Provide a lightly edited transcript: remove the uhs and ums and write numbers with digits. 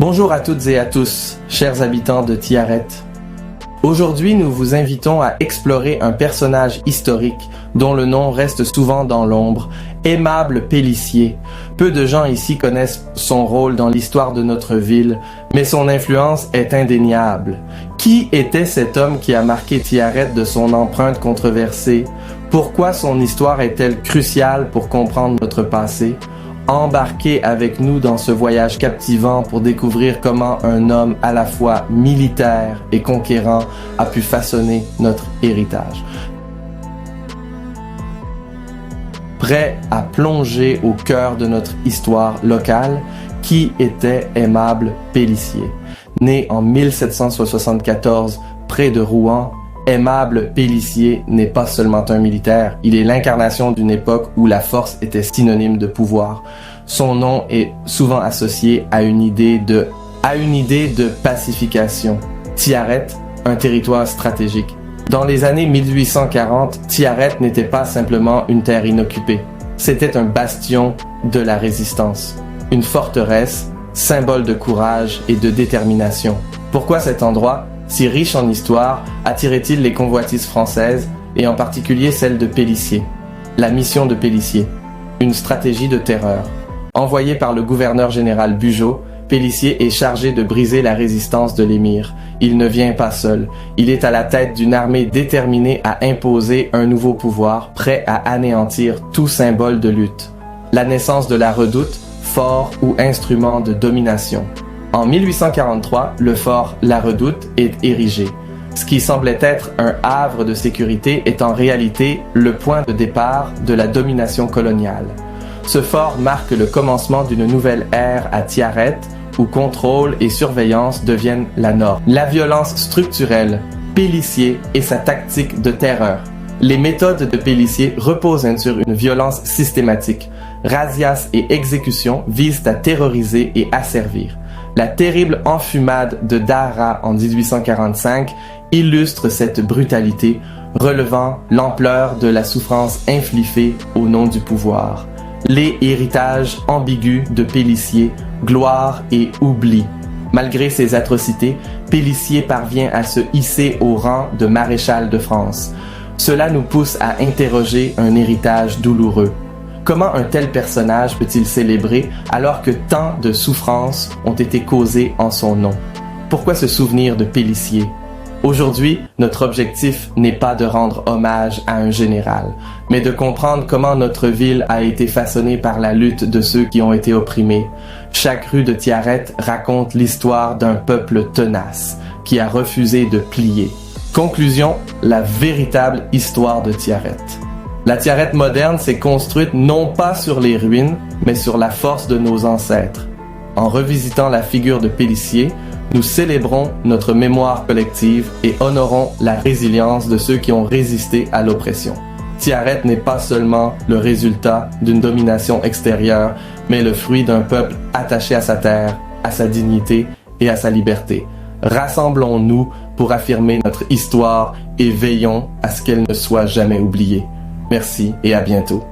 Bonjour à toutes et à tous, chers habitants de Tiaret. Aujourd'hui, nous vous invitons à explorer un personnage historique dont le nom reste souvent dans l'ombre, Aimable Pélissier. Peu de gens ici connaissent son rôle dans l'histoire de notre ville, mais son influence est indéniable. Qui était cet homme qui a marqué Tiaret de son empreinte controversée? Pourquoi son histoire est-elle cruciale pour comprendre notre passé? Embarquez avec nous dans ce voyage captivant pour découvrir comment un homme à la fois militaire et conquérant a pu façonner notre héritage. Prêt à plonger au cœur de notre histoire locale, qui était Aimable Pélissier? Né en 1774 près de Rouen, Aimable Pélissier n'est pas seulement un militaire, il est l'incarnation d'une époque où la force était synonyme de pouvoir. Son nom est souvent associé à une idée de pacification. Tiaret, un territoire stratégique. Dans les années 1840, Tiaret n'était pas simplement une terre inoccupée. C'était un bastion de la résistance. Une forteresse, symbole de courage et de détermination. Pourquoi cet endroit, si riche en histoire, attirait-il les convoitises françaises, et en particulier celle de Pélissier? La mission de Pélissier, une stratégie de terreur. Envoyé par le gouverneur général Bugeaud, Pélissier est chargé de briser la résistance de l'émir. Il ne vient pas seul. Il est à la tête d'une armée déterminée à imposer un nouveau pouvoir, prêt à anéantir tout symbole de lutte. La naissance de la redoute, fort ou instrument de domination. En 1843, le fort La Redoute est érigé. Ce qui semblait être un havre de sécurité est en réalité le point de départ de la domination coloniale. Ce fort marque le commencement d'une nouvelle ère à Tiaret, où contrôle et surveillance deviennent la norme. La violence structurelle, Pélissier et sa tactique de terreur. Les méthodes de Pélissier reposent sur une violence systématique. Razzias et exécutions visent à terroriser et asservir. La terrible enfumade de Daraa en 1845 illustre cette brutalité, relevant l'ampleur de la souffrance infligée au nom du pouvoir. Les héritages ambigus de Pélissier, gloire et oubli. Malgré ces atrocités, Pélissier parvient à se hisser au rang de maréchal de France. Cela nous pousse à interroger un héritage douloureux. Comment un tel personnage peut-il célébrer alors que tant de souffrances ont été causées en son nom? Pourquoi se souvenir de Pélissier? Aujourd'hui, notre objectif n'est pas de rendre hommage à un général, mais de comprendre comment notre ville a été façonnée par la lutte de ceux qui ont été opprimés. Chaque rue de Tiaret raconte l'histoire d'un peuple tenace, qui a refusé de plier. Conclusion, la véritable histoire de Tiaret. La Tiaret moderne s'est construite non pas sur les ruines, mais sur la force de nos ancêtres. En revisitant la figure de Pélissier, nous célébrons notre mémoire collective et honorons la résilience de ceux qui ont résisté à l'oppression. Tiaret n'est pas seulement le résultat d'une domination extérieure, mais le fruit d'un peuple attaché à sa terre, à sa dignité et à sa liberté. Rassemblons-nous pour affirmer notre histoire et veillons à ce qu'elle ne soit jamais oubliée. Merci et à bientôt.